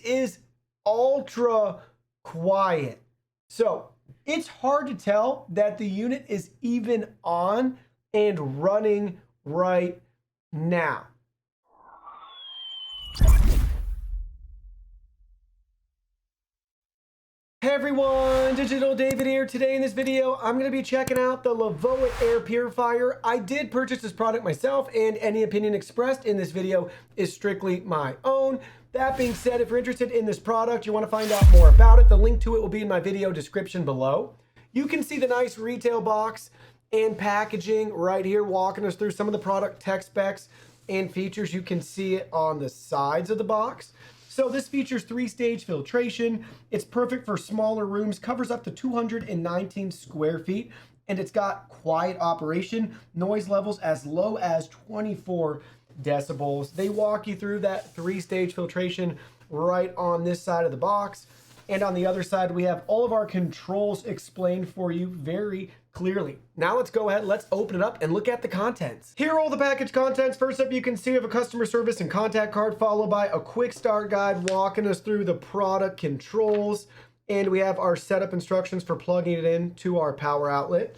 is ultra quiet. So it's hard to tell that the unit is even on and running right now. Hey everyone, Digital David here. Today in this video, I'm going to be checking out the LEVOIT Air Purifier. I did purchase this product myself, and any opinion expressed in this video is strictly my own. That being said, if you're interested in this product, you want to find out more about it, the link to it will be in my video description below. You can see the nice retail box and packaging right here, walking us through some of the product tech specs and features. You can see it on the sides of the box. So this features 3-stage filtration. It's perfect for smaller rooms, covers up to 219 square feet, and it's got quiet operation, noise levels as low as 24 decibels. They walk you through that 3-stage filtration right on this side of the box. And on the other side, we have all of our controls explained for you very clearly. Now let's go ahead, let's open it up and look at the contents. Here are all the package contents. First up, you can see we have a customer service and contact card, followed by a quick start guide walking us through the product controls. And we have our setup instructions for plugging it in to our power outlet.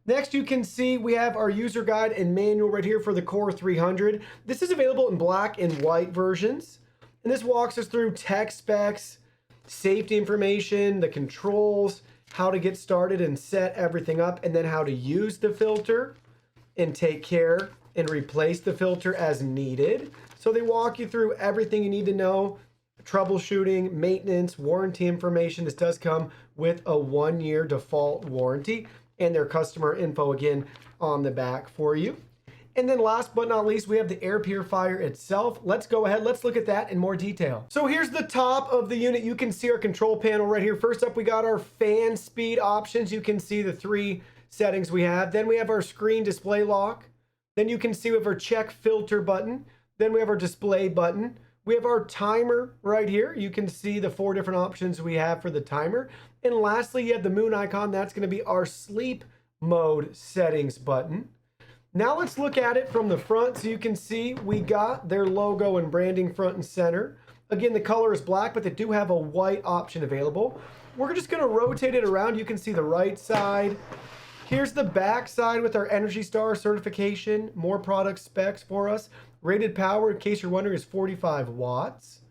Next, you can see we have our user guide and manual right here for the Core 300. This is available in black and white versions. And this walks us through tech specs, safety information, the controls, how to get started and set everything up, and then how to use the filter and take care and replace the filter as needed. So they walk you through everything you need to know, troubleshooting, maintenance, warranty information. This does come with a 1-year default warranty and their customer info again on the back for you. And then last but not least, we have the air purifier itself. Let's go ahead, let's look at that in more detail. So here's the top of the unit. You can see our control panel right here. First up, we got our fan speed options. You can see the 3 settings we have. Then we have our screen display lock. Then you can see we have our check filter button. Then we have our display button. We have our timer right here. You can see the 4 different options we have for the timer. And lastly, you have the moon icon. That's going to be our sleep mode settings button. Now let's look at it from the front. So you can see we got their logo and branding front and center. Again, the color is black, but they do have a white option available. We're just gonna rotate it around. You can see the right side. Here's the back side with our Energy Star certification, more product specs for us. Rated power, in case you're wondering, is 45 watts.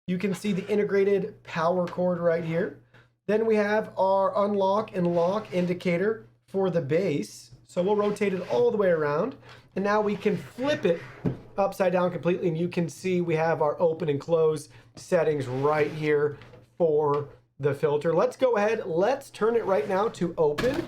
You can see the integrated power cord right here. Then we have our unlock and lock indicator for the base. So we'll rotate it all the way around. And now we can flip it upside down completely. And you can see we have our open and close settings right here for the filter. Let's go ahead. Let's turn it right now to open.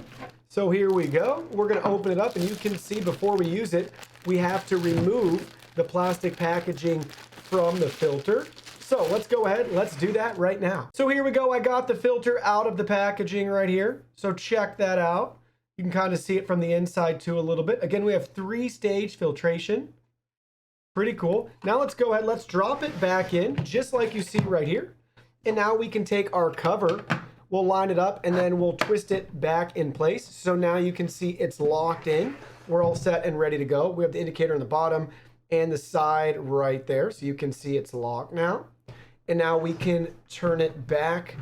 So here we go. We're going to open it up. And you can see before we use it, we have to remove the plastic packaging from the filter. So let's go ahead. Let's do that right now. So here we go. I got the filter out of the packaging right here. So check that out. You can kind of see it from the inside too a little bit. Again, we have 3-stage filtration. Pretty cool. Now let's go ahead. Let's drop it back in just like you see right here. And now we can take our cover. We'll line it up and then we'll twist it back in place. So now you can see it's locked in. We're all set and ready to go. We have the indicator on the bottom and the side right there. So you can see it's locked now. And now we can turn it back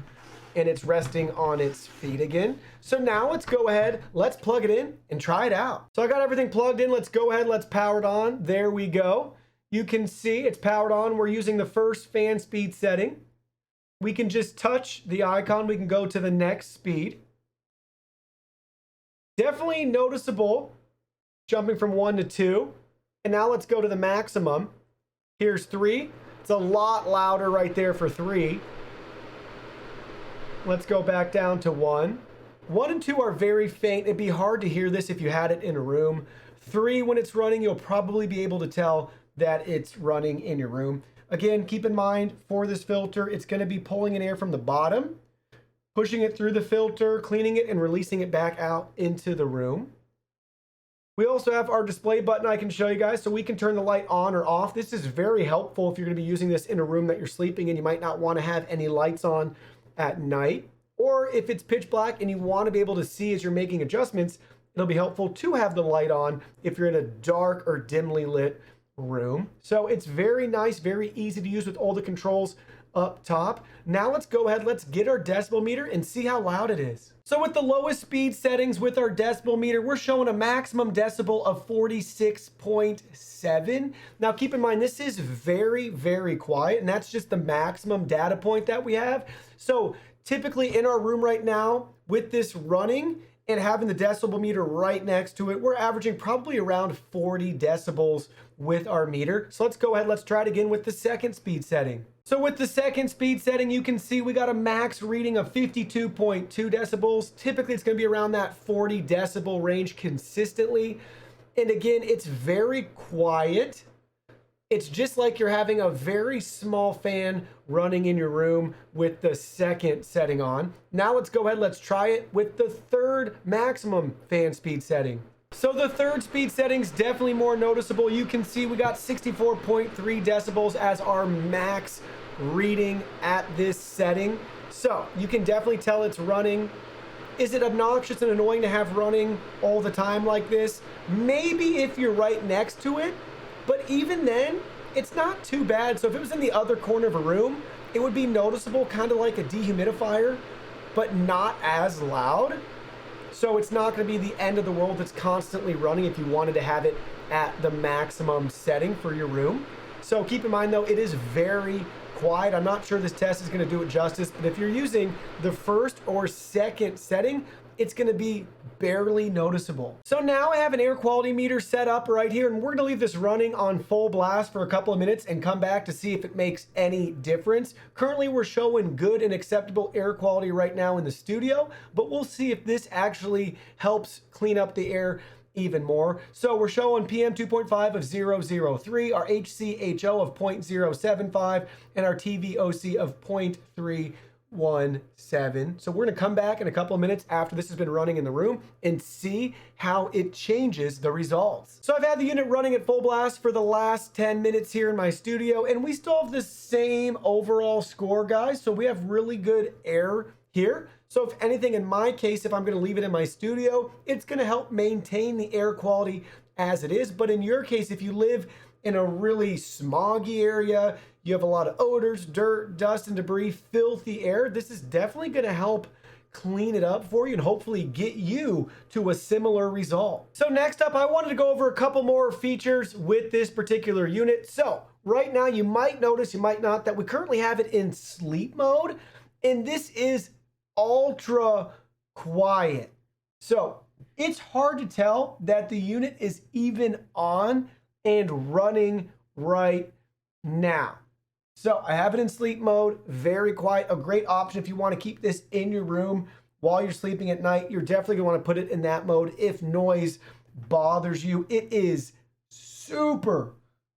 and it's resting on its feet again. So now let's go ahead, let's plug it in and try it out. So I got everything plugged in. Let's go ahead, let's power it on. There we go. You can see it's powered on. We're using the first fan speed setting. We can just touch the icon. We can go to the next speed. Definitely noticeable, jumping from 1 to 2. And now let's go to the maximum. Here's 3. It's a lot louder right there for 3. Let's go back down to 1. 1 and 2 are very faint. It'd be hard to hear this if you had it in a room. 3, when it's running, you'll probably be able to tell that it's running in your room. Again, keep in mind for this filter, it's going to be pulling in air from the bottom, pushing it through the filter, cleaning it, and releasing it back out into the room. We also have our display button I can show you guys, so we can turn the light on or off. This is very helpful if you're going to be using this in a room that you're sleeping in. You might not want to have any lights on at night, or if it's pitch black and you want to be able to see as you're making adjustments, it'll be helpful to have the light on if you're in a dark or dimly lit room. So it's very nice, very easy to use with all the controls up top. Now let's go ahead, let's get our decibel meter and see how loud it is. So with the lowest speed settings with our decibel meter, we're showing a maximum decibel of 46.7. Now keep in mind, this is very, very quiet, and that's just the maximum data point that we have. So typically in our room right now, with this running and having the decibel meter right next to it, we're averaging probably around 40 decibels with our meter. So let's go ahead, let's try it again with the second speed setting. So with the second speed setting, you can see we got a max reading of 52.2 decibels. Typically, it's going to be around that 40 decibel range consistently. And again, it's very quiet. It's just like you're having a very small fan running in your room with the second setting on. Now let's go ahead, let's try it with the third maximum fan speed setting. So the third speed setting's definitely more noticeable. You can see we got 64.3 decibels as our max reading at this setting. So you can definitely tell it's running. Is it obnoxious and annoying to have running all the time like this? Maybe if you're right next to it, but even then, it's not too bad. So if it was in the other corner of a room, it would be noticeable, kind of like a dehumidifier, but not as loud. So it's not going to be the end of the world that's constantly running if you wanted to have it at the maximum setting for your room. So keep in mind though, it is very quiet. I'm not sure this test is going to do it justice, but if you're using the first or second setting, it's going to be barely noticeable. So now I have an air quality meter set up right here, and we're going to leave this running on full blast for a couple of minutes and come back to see if it makes any difference. Currently, we're showing good and acceptable air quality right now in the studio, but we'll see if this actually helps clean up the air even more. So we're showing PM 2.5 of 003, our HCHO of 0.075, and our TVOC of 0.317. So we're going to come back in a couple of minutes after this has been running in the room and see how it changes the results. So I've had the unit running at full blast for the last 10 minutes here in my studio, and we still have the same overall score, guys. So we have really good air here. So if anything, in my case, if I'm going to leave it in my studio, it's going to help maintain the air quality as it is. But in your case, if you live in a really smoggy area, you have a lot of odors, dirt, dust, and debris, filthy air, this is definitely going to help clean it up for you and hopefully get you to a similar result. So next up, I wanted to go over a couple more features with this particular unit. So right now, you might notice, you might not, that we currently have it in sleep mode, and this is ultra quiet. So it's hard to tell that the unit is even on and running right now. So I have it in sleep mode, very quiet, a great option if you want to keep this in your room while you're sleeping at night. You're definitely going to want to put it in that mode if noise bothers you. It is super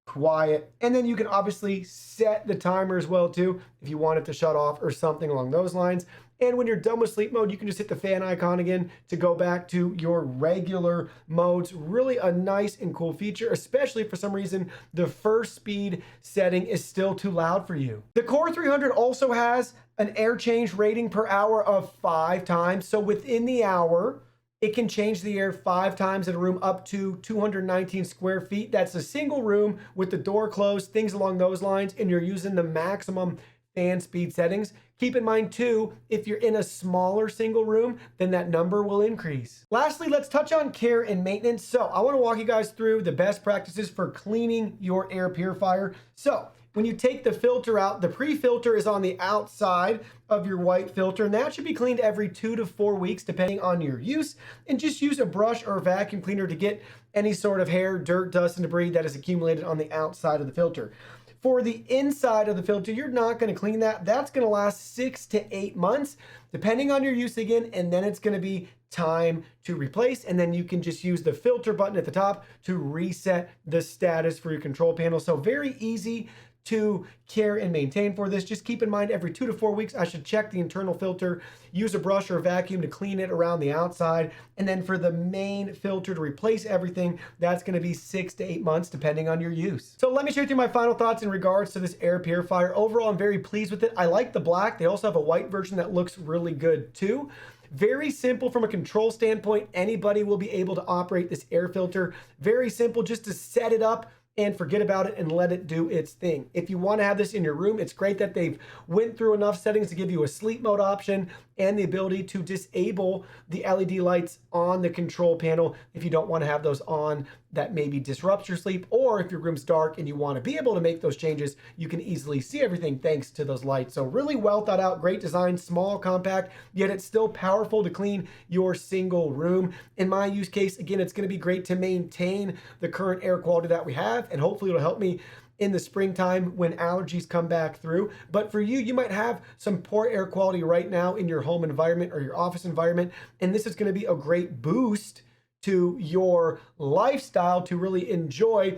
quiet. And then you can obviously set the timer as well too if you want it to shut off or something along those lines. And when you're done with sleep mode, you can just hit the fan icon again to go back to your regular modes. Really a nice and cool feature, especially if for some reason the first speed setting is still too loud for you. The Core 300 also has an air change rating per hour of 5 times. So within the hour, it can change the air 5 times in a room up to 219 square feet. That's a single room with the door closed, things along those lines, and you're using the maximum fan speed settings. Keep in mind too, if you're in a smaller single room, then that number will increase. Lastly, let's touch on care and maintenance. So I want to walk you guys through the best practices for cleaning your air purifier. So when you take the filter out, the pre-filter is on the outside of your white filter, and that should be cleaned every 2 to 4 weeks, depending on your use. And just use a brush or a vacuum cleaner to get any sort of hair, dirt, dust, and debris that is accumulated on the outside of the filter. For the inside of the filter, you're not going to clean that. That's going to last 6 to 8 months, depending on your use again, and then it's going to be time to replace, and then you can just use the filter button at the top to reset the status for your control panel. So very easy to care and maintain for this. Just keep in mind every 2 to 4 weeks, I should check the internal filter, use a brush or a vacuum to clean it around the outside. And then for the main filter to replace everything, that's gonna be 6 to 8 months, depending on your use. So let me share with you my final thoughts in regards to this air purifier. Overall, I'm very pleased with it. I like the black. They also have a white version that looks really good too. Very simple from a control standpoint. Anybody will be able to operate this air filter. Very simple just to set it up and forget about it and let it do its thing. If you want to have this in your room, it's great that they've went through enough settings to give you a sleep mode option and the ability to disable the LED lights on the control panel if you don't want to have those on. That maybe disrupts your sleep, or if your room's dark and you want to be able to make those changes, you can easily see everything thanks to those lights. So really well thought out, great design, small, compact, yet it's still powerful to clean your single room. In my use case, again, it's going to be great to maintain the current air quality that we have, and hopefully it'll help me in the springtime when allergies come back through. But for you, you might have some poor air quality right now in your home environment or your office environment, and this is going to be a great boost to your lifestyle to really enjoy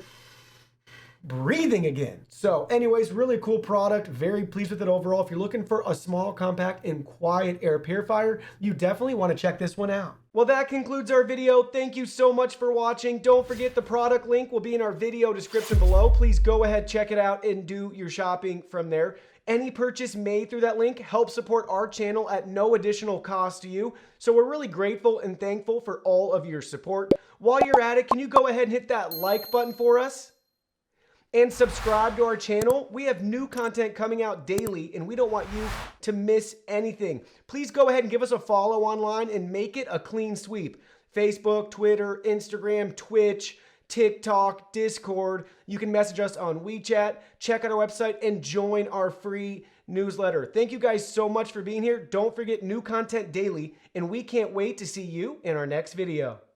breathing again. So anyways, really cool product. Very pleased with it overall. If you're looking for a small, compact, and quiet air purifier, you definitely want to check this one out. Well, that concludes our video. Thank you so much for watching. Don't forget the product link will be in our video description below. Please go ahead, check it out, and do your shopping from there. Any purchase made through that link helps support our channel at no additional cost to you. So we're really grateful and thankful for all of your support. While you're at it, can you go ahead and hit that like button for us? And subscribe to our channel. We have new content coming out daily, and we don't want you to miss anything. Please go ahead and give us a follow online and make it a clean sweep. Facebook, Twitter, Instagram, Twitch, TikTok, Discord. You can message us on WeChat, check out our website, and join our free newsletter. Thank you guys so much for being here. Don't forget, new content daily, and we can't wait to see you in our next video.